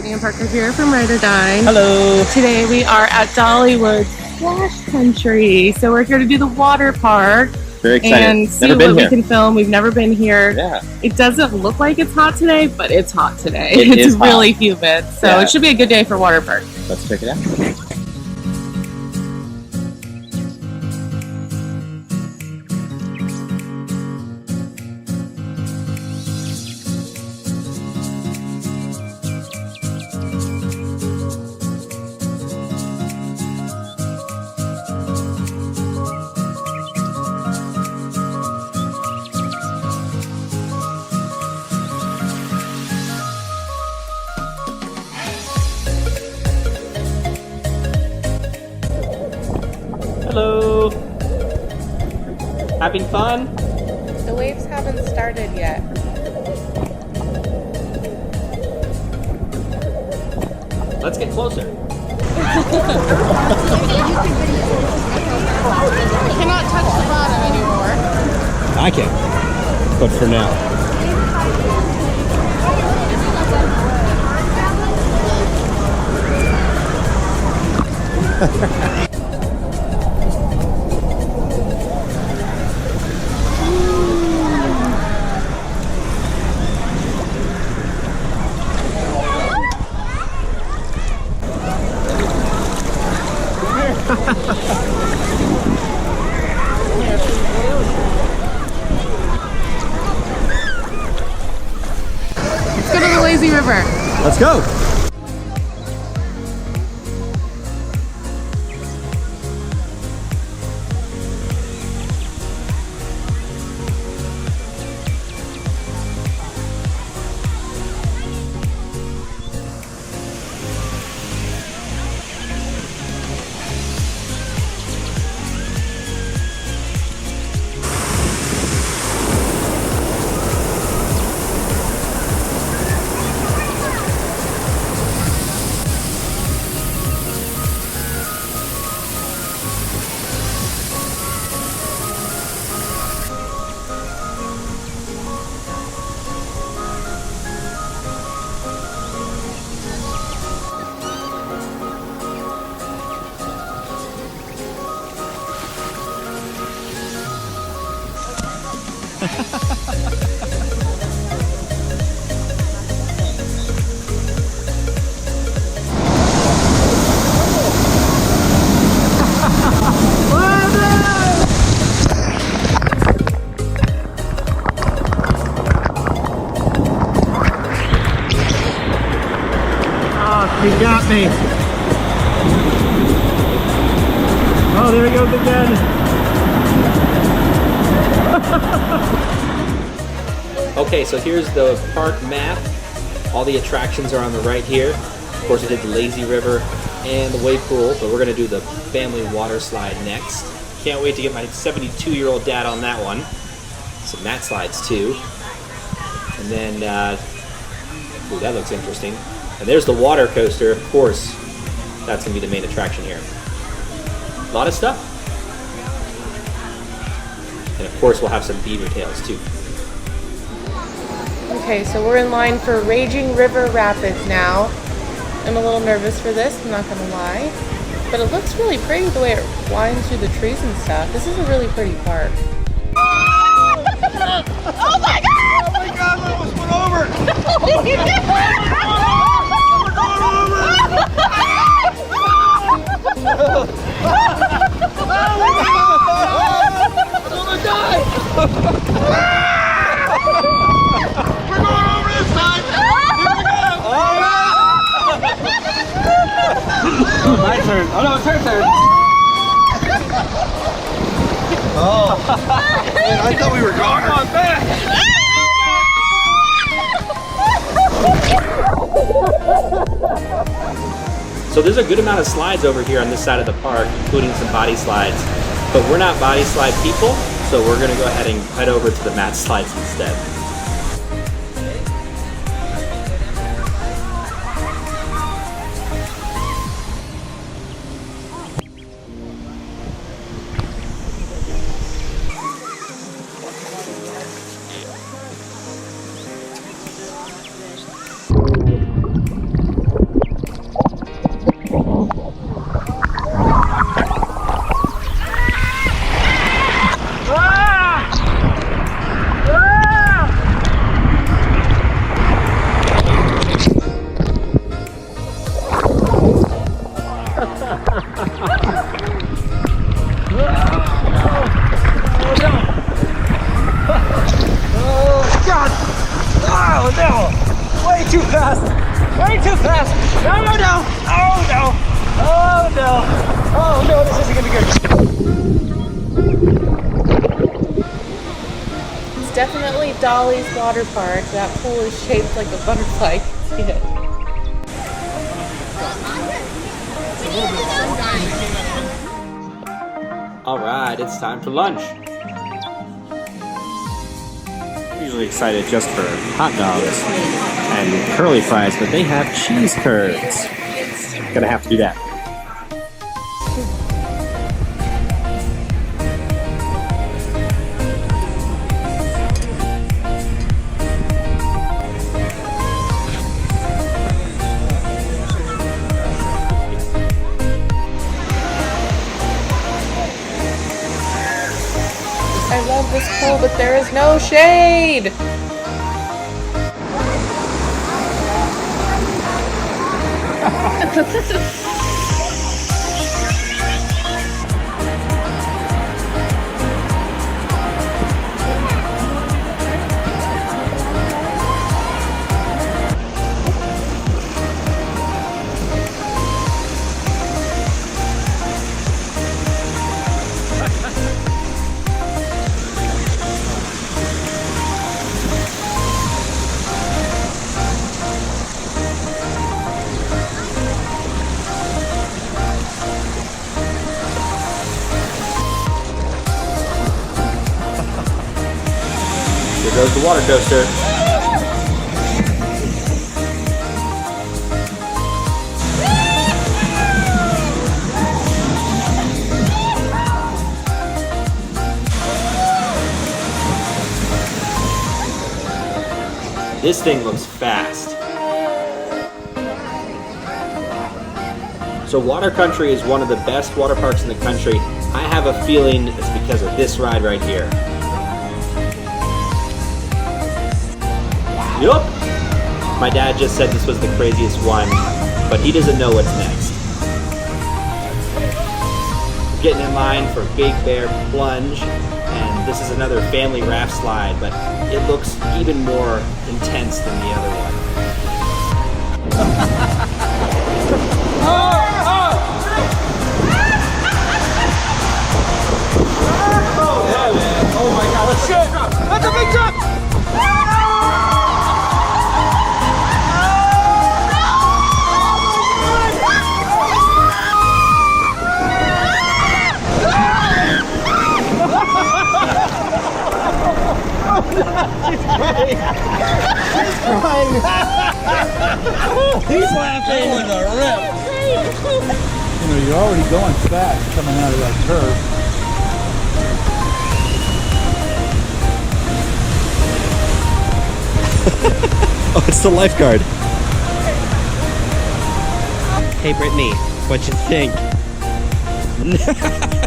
Brittany and Parker here from Dine. Hello. Today we are at Dollywood Splash Country. So we're here to do the water park. Very excited. And see what we can film. We've never been here. Yeah. It doesn't look like it's hot today, but it's hot today. It's really humid. So it should be a good day for water park. Let's check it out. Hello. Having fun? The waves haven't started yet. Let's get closer. Cannot touch the bottom anymore. I can, but for now. Let's go to the lazy river. Let's go. He got me. Oh, there he goes again. Okay, so here's the park map. All the attractions are on the right here. Of course, I did the lazy river and the wave pool, but we're gonna do the family water slide next. Can't wait to get my 72-year-old dad on that one. Some mat slides too. And then, ooh, that looks interesting. And there's the water coaster, of course. That's gonna be the main attraction here. A lot of stuff. And of course, we'll have some beaver tails too. Okay, so we're in line for Raging River Rapids now. I'm a little nervous for this, I'm not gonna lie. But it looks really pretty the way it winds through the trees and stuff. This is a really pretty park. Oh my god! Oh my god, I almost went over! I'm gonna die! We're going over this time! Here we go! My turn. Oh no, it's her turn. Oh, man, I thought we were gone. Come on back! So there's a good amount of slides over here on this side of the park, including some body slides. But we're not body slide people, so we're gonna go ahead and head over to the mat slides instead. too fast! Way too fast! No, no, no! Oh no! Oh no! Oh no, this isn't gonna be good. It's definitely Dolly's water park. That pool is shaped like a butterfly. See it? All right, it's time for lunch. I'm usually excited just for hot dogs and curly fries, but they have cheese curds. Gonna have to do that. I love this pool, but there is no shade! Here goes the water coaster. This thing looks fast. So Water Country is one of the best water parks in the country. I have a feeling it's because of this ride right here. Yup! My dad just said this was the craziest one, but he doesn't know what's next. We're getting in line for Big Bear Plunge, and this is another family raft slide, but it looks even more intense than the other one. Oh my god, let's go! That's a big jump! He's laughing. You know, you're already going fast coming out of that curve. Oh, it's the lifeguard. Hey, Brittany, what you think?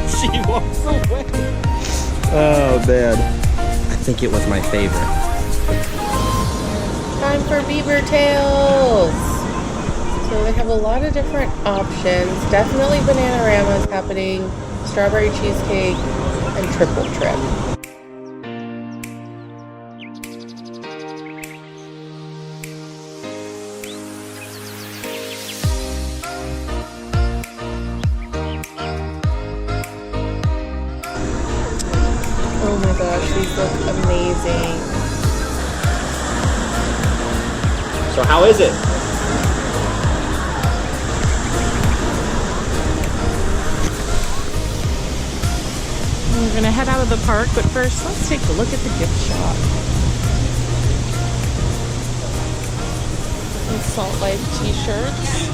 She walks away. Oh, man. I think it was my favorite. Time for beaver tails! So they have a lot of different options. Definitely Bananarama is happening, strawberry cheesecake, and triple trip. Oh my gosh, these look amazing. So how is it? We're gonna head out of the park, but first let's take a look at the gift shop. Some Salt Life t-shirts.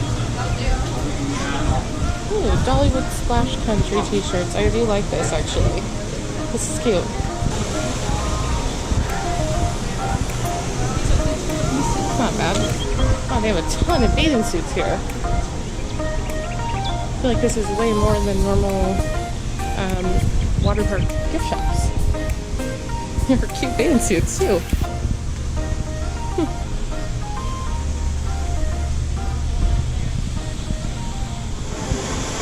Ooh, Dollywood Splash Country t-shirts. I do like this actually. This is cute. It's not bad. Oh, they have a ton of bathing suits here. I feel like this is way more than normal water park gift shops. There are cute bathing suits too.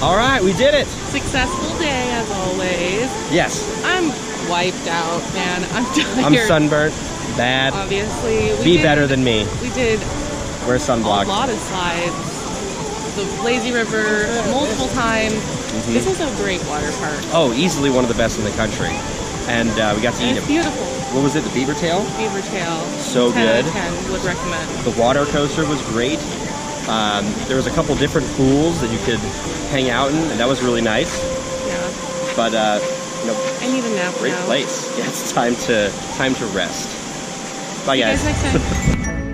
All right, we did it. Successful day as always. Yes, I'm wiped out, man. I'm tired. I'm sunburnt. Bad. Obviously. Be better than me. We did Wear A sunblock. lot of slides. The lazy river multiple times. This is a great water park. Oh, easily one of the best in the country. And we got to eat And them. it's beautiful. What was it? The beaver tail? Beaver tail. So 10 out of good. 10 would recommend. The water coaster was great. There was a couple different pools that you could hang out in, and that was really nice. Yeah. But I need a nap great now. place. Yeah, it's time to rest. Bye, See you guys. guys next time.